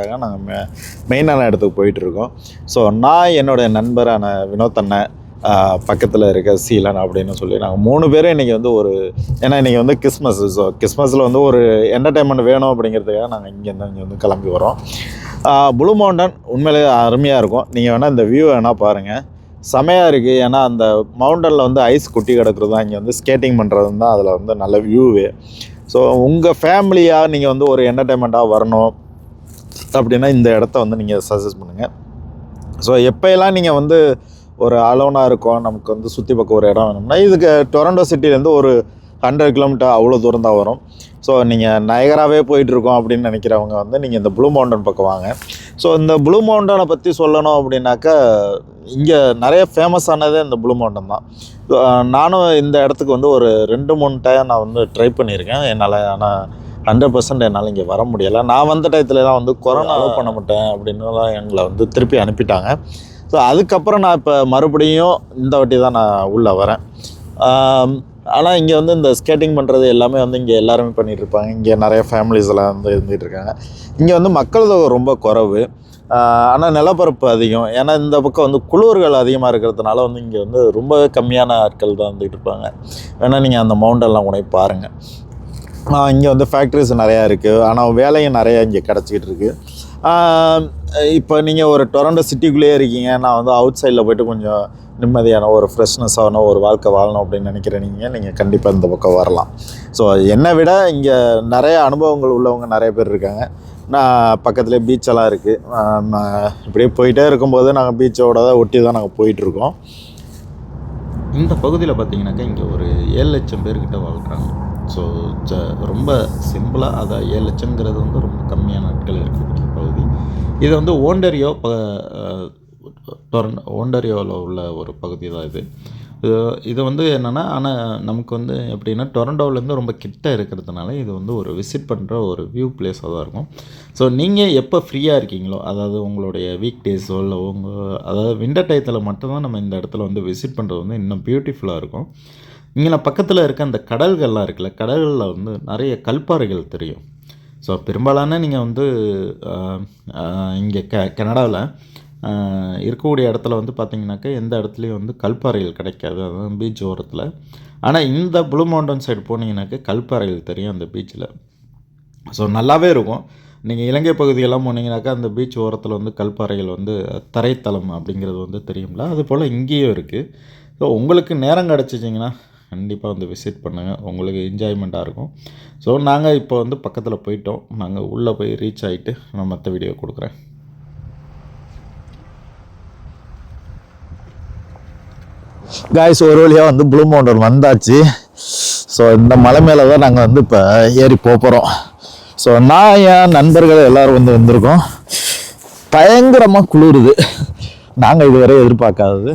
அப்படிங்கிறதுக்காக நாங்கள் மெயினான இடத்துக்கு போயிட்டுருக்கோம். ஸோ நான் என்னுடைய நண்பரான வினோத் அண்ணன், பக்கத்தில் இருக்க சீலன் அப்படின்னு சொல்லி நாங்கள் 3 பேரும் இன்றைக்கி வந்து ஏன்னா இன்றைக்கி வந்து கிறிஸ்மஸ். ஸோ கிறிஸ்மஸில் வந்து ஒரு என்டர்டைன்மெண்ட் வேணும் அப்படிங்கிறதுக்காக நாங்கள் இங்கே வந்து கிளம்பி வரோம். ப்ளூ மவுண்டன் உண்மையிலேயே அருமையாக இருக்கும். நீங்கள் வேணால் இந்த வியூ வேணால் பாருங்கள், செமையாக இருக்குது. ஏன்னா அந்த மவுண்டனில் வந்து ஐஸ் கொட்டி கிடக்கிறது தான், இங்கே வந்து ஸ்கேட்டிங் பண்ணுறது தான் அதில் வந்து நல்ல வியூவே. ஸோ உங்கள் ஃபேமிலியாக நீங்கள் வந்து ஒரு என்டர்டைன்மெண்ட்டாக வரணும் அப்படின்னா இந்த இடத்த வந்து நீங்கள் சஜஸ்ட் பண்ணுங்கள். ஸோ எப்போயெல்லாம் நீங்கள் வந்து ஒரு அலோனாக இருக்கும், நமக்கு வந்து சுற்றி பார்க்க ஒரு இடம் வேணும்னா இதுக்கு டொரண்டோ சிட்டிலேருந்து ஒரு 100 கிலோமீட்டர் அவ்வளோ தூரம் தான் வரும். ஸோ நீங்கள் நயகராகவே போயிட்டுருக்கோம் அப்படின்னு நினைக்கிறவங்க வந்து நீங்கள் இந்த ப்ளூ மவுண்டன் பக்கம் வாங்க. ஸோ இந்த ப்ளூ மவுண்டனை பற்றி சொல்லணும் அப்படின்னாக்கா இங்கே நிறைய ஃபேமஸானதே இந்த ப்ளூ மவுண்டன் தான். நானும் இந்த இடத்துக்கு வந்து ஒரு 2-3 டைம் நான் வந்து ட்ரை பண்ணியிருக்கேன் என்னால். ஆனால் 100% என்னால் இங்கே வர முடியலை. நான் வந்த டயத்தில் தான் வந்து கொரோனா அலோவ் பண்ண மாட்டேன் அப்படின்னு தான் எங்களை வந்து திருப்பி அனுப்பிட்டாங்க. ஸோ அதுக்கப்புறம் நான் இப்போ மறுபடியும் இந்த வாட்டி தான் நான் உள்ளே வரேன். ஆனால் இங்கே வந்து இந்த ஸ்கேட்டிங் பண்ணுறது எல்லாமே வந்து இங்கே எல்லாருமே பண்ணிகிட்ருப்பாங்க. இங்கே நிறைய ஃபேமிலிஸ் எல்லாம் வந்து இருந்துகிட்ருக்காங்க. இங்கே வந்து மக்கள் தொகை ரொம்ப குறைவு, ஆனால் நிலப்பரப்பு அதிகம். ஏன்னா இந்த பக்கம் வந்து குளிர்கள் அதிகமாக இருக்கிறதுனால வந்து இங்கே வந்து ரொம்ப கம்மியான ஆட்கள் தான் வந்துகிட்டு இருப்பாங்க. வேணால் நீங்கள் அந்த மவுண்டன்லாம் கூட பாருங்கள். இங்கே வந்து ஃபேக்ட்ரிஸ் நிறையா இருக்குது, ஆனால் வேலையும் நிறையா இங்கே கிடச்சிக்கிட்டு இருக்குது. இப்போ நீங்கள் ஒரு டொரண்டோ சிட்டிக்குள்ளேயே இருக்கீங்க, நான் வந்து அவுட் சைடில் போய்ட்டு கொஞ்சம் நிம்மதியான ஒரு ஃப்ரெஷ்னஸ் ஆகணும், ஒரு வாழ்க்கை வாழணும் அப்படின்னு நினைக்கிற நீங்கள் கண்டிப்பாக இந்த பக்கம் வரலாம். ஸோ என்னை விட இங்கே நிறைய அனுபவங்கள் உள்ளவங்க நிறைய பேர் இருக்காங்க. நான் பக்கத்துலேயே பீச்செல்லாம் இருக்குது. இப்படியே போயிட்டே இருக்கும்போது நாங்கள் பீச்சோட ஒட்டி தான் நாங்கள் போயிட்டுருக்கோம். இந்த பகுதியில் பார்த்திங்கனாக்கா இங்கே ஒரு 7 லட்சம் பேர்கிட்ட வாழ்கிறாங்க. ஸோ ரொம்ப சிம்பிளாக அதை 7 லட்சங்கிறது வந்து ரொம்ப கம்மியான நாட்கள் இருக்கக்கூடிய பகுதி. இது வந்து ஓண்டரியோவில் உள்ள ஒரு பகுதி தான் இது. இது வந்து என்னென்னா, ஆனால் நமக்கு வந்து எப்படின்னா டொரண்டோவிலேருந்து ரொம்ப கிட்ட இருக்கிறதுனால இது வந்து ஒரு விசிட் பண்ணுற ஒரு வியூ பிளேஸாக தான் இருக்கும். ஸோ நீங்கள் எப்போ ஃப்ரீயாக இருக்கீங்களோ, அதாவது உங்களுடைய வீக் டேஸோ இல்லை அதாவது விண்டர் டயத்தில் மட்டும்தான் நம்ம இந்த இடத்துல வந்து விசிட் பண்ணுறது வந்து இன்னும் பியூட்டிஃபுல்லாக இருக்கும். இங்கே நான் பக்கத்தில் இருக்க அந்த கடல்கள்லாம் இருக்குல்ல, கடல்களில் வந்து நிறைய கல்பாறைகள் தெரியும். ஸோ பெரும்பாலான நீங்கள் வந்து இங்கே கனடாவில் இருக்கக்கூடிய இடத்துல வந்து பார்த்திங்கனாக்கா எந்த இடத்துலையும் வந்து கல்பாறைகள் கிடைக்காது, அதாவது பீச் ஓரத்தில். ஆனால் இந்த ப்ளூ மவுண்டன் சைடு போனீங்கன்னாக்கா கல்பாறைகள் தெரியும் அந்த பீச்சில். ஸோ நல்லாவே இருக்கும். நீங்கள் இலங்கை பகுதியெல்லாம் போனீங்கன்னாக்கா அந்த பீச் ஓரத்தில் வந்து கல்பாறைகள் வந்து தரைத்தளம் அப்படிங்கிறது வந்து தெரியும்ல, அது போல் இங்கேயும் இருக்குது. ஸோ உங்களுக்கு நேரம் கிடச்சிச்சிங்கன்னா கண்டிப்பாக வந்து விசிட் பண்ணுங்கள், உங்களுக்கு என்ஜாய்மெண்ட்டாக இருக்கும். ஸோ நாங்கள் இப்போ வந்து பக்கத்தில் போயிட்டோம். நாங்கள் உள்ளே போய் ரீச் ஆகிட்டு நான் மற்ற வீடியோ கொடுக்குறேன். காய்ஸ், ஒரு வழியாக வந்து ப்ளூ மவுண்டன் வந்தாச்சு. ஸோ இந்த மலை மேலே தான் நாங்கள் வந்து இப்போ ஏறி போகிறோம். ஸோ நான் என் நண்பர்கள் எல்லோரும் வந்து வந்திருக்கோம். பயங்கரமாக குளிருது, நாங்கள் இதுவரை எதிர்பார்க்காதது.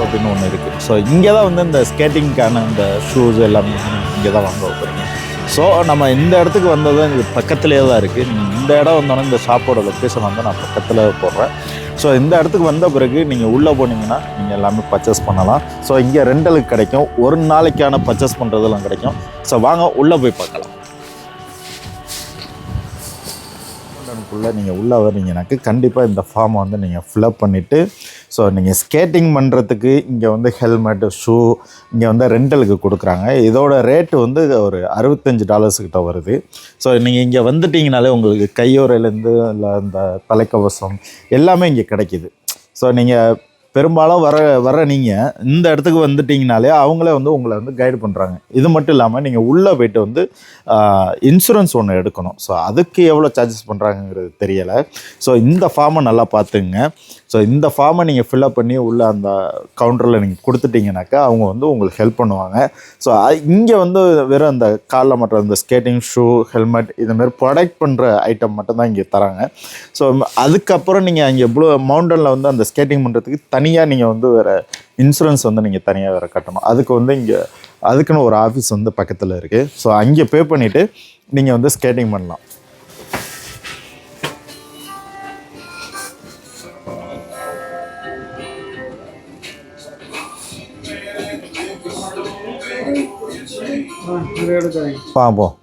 அப்படின்னு ஒன்று இருக்குது. ஸோ இங்கே தான் வந்து இந்த ஸ்கேட்டிங்க்கான இந்த ஷூஸ் எல்லாமே இங்கே தான் வாங்க வைக்கிறீங்க. ஸோ நம்ம இந்த இடத்துக்கு வந்தது இது பக்கத்துலேயே தான் இருக்குது. இந்த இடம் வந்தோன்னே இந்த ஷாப்போட லொக்கேஷன் வந்து நான் பக்கத்தில் போடுறேன். ஸோ இந்த இடத்துக்கு வந்த பிறகு நீங்கள் உள்ளே போனீங்கன்னா நீங்கள் எல்லாமே பர்ச்சேஸ் பண்ணலாம். ஸோ இங்கே ரெண்டலுக்கு கிடைக்கும், ஒரு நாளைக்கான பர்ச்சேஸ் பண்ணுறதெல்லாம் கிடைக்கும். ஸோ வாங்க உள்ளே போய் பார்க்கலாம். உள்ளே நீங்கள் உள்ளே வரீங்கன்னாக்கு கண்டிப்பாக இந்த ஃபார்மை வந்து நீங்கள் ஃபில்அப் பண்ணிவிட்டு, ஸோ நீங்கள் ஸ்கேட்டிங் பண்ணுறதுக்கு இங்கே வந்து ஹெல்மெட்டு, ஷூ இங்கே வந்து ரெண்டலுக்கு கொடுக்குறாங்க. இதோட ரேட்டு வந்து ஒரு $65 கிட்ட வருது. ஸோ நீங்கள் இங்கே வந்துட்டிங்கனாலே உங்களுக்கு கையோரையிலேருந்து இல்லை இந்த தலைக்கவசம் எல்லாமே இங்கே கிடைக்கிது. ஸோ நீங்கள் பெரும்பாலும் வர நீங்கள் இந்த இடத்துக்கு வந்துட்டிங்கனாலே அவங்களே வந்து உங்களை வந்து கைடு பண்ணுறாங்க. இது மட்டும் இல்லாமல் நீங்கள் உள்ளே போய்ட்டு வந்து இன்சூரன்ஸ் ஒன்று எடுக்கணும். ஸோ அதுக்கு எவ்வளோ சார்ஜஸ் பண்ணுறாங்கங்கிறது தெரியலை. ஸோ இந்த ஃபார்மை நல்லா பார்த்துங்க. ஸோ இந்த ஃபார்மை நீங்கள் ஃபில்அப் பண்ணி உள்ளே அந்த கவுண்டரில் நீங்கள் கொடுத்துட்டிங்கனாக்கா அவங்க வந்து உங்களுக்கு ஹெல்ப் பண்ணுவாங்க. ஸோ இங்கே வந்து வெறும் அந்த காலில் மட்டும் இந்த ஸ்கேட்டிங் ஷூ, ஹெல்மெட் இதுமாரி ப்ரொடெக்ட் பண்ணுற ஐட்டம் மட்டும்தான் இங்கே தராங்க. ஸோ அதுக்கப்புறம் நீங்கள் அங்கே மவுண்டனில் வந்து அந்த ஸ்கேட்டிங் பண்ணுறதுக்கு தனியாக நீங்கள் வந்து வேறு இன்சூரன்ஸ் வந்து நீங்கள் தனியாக வேறு கட்டணும். அதுக்கு வந்து இங்கே அதுக்குன்னு ஒரு ஆஃபீஸ் வந்து பக்கத்தில் இருக்குது. ஸோ அங்கே பே பண்ணிவிட்டு நீங்கள் வந்து ஸ்கேட்டிங் பண்ணலாம். பார்ப்போம்.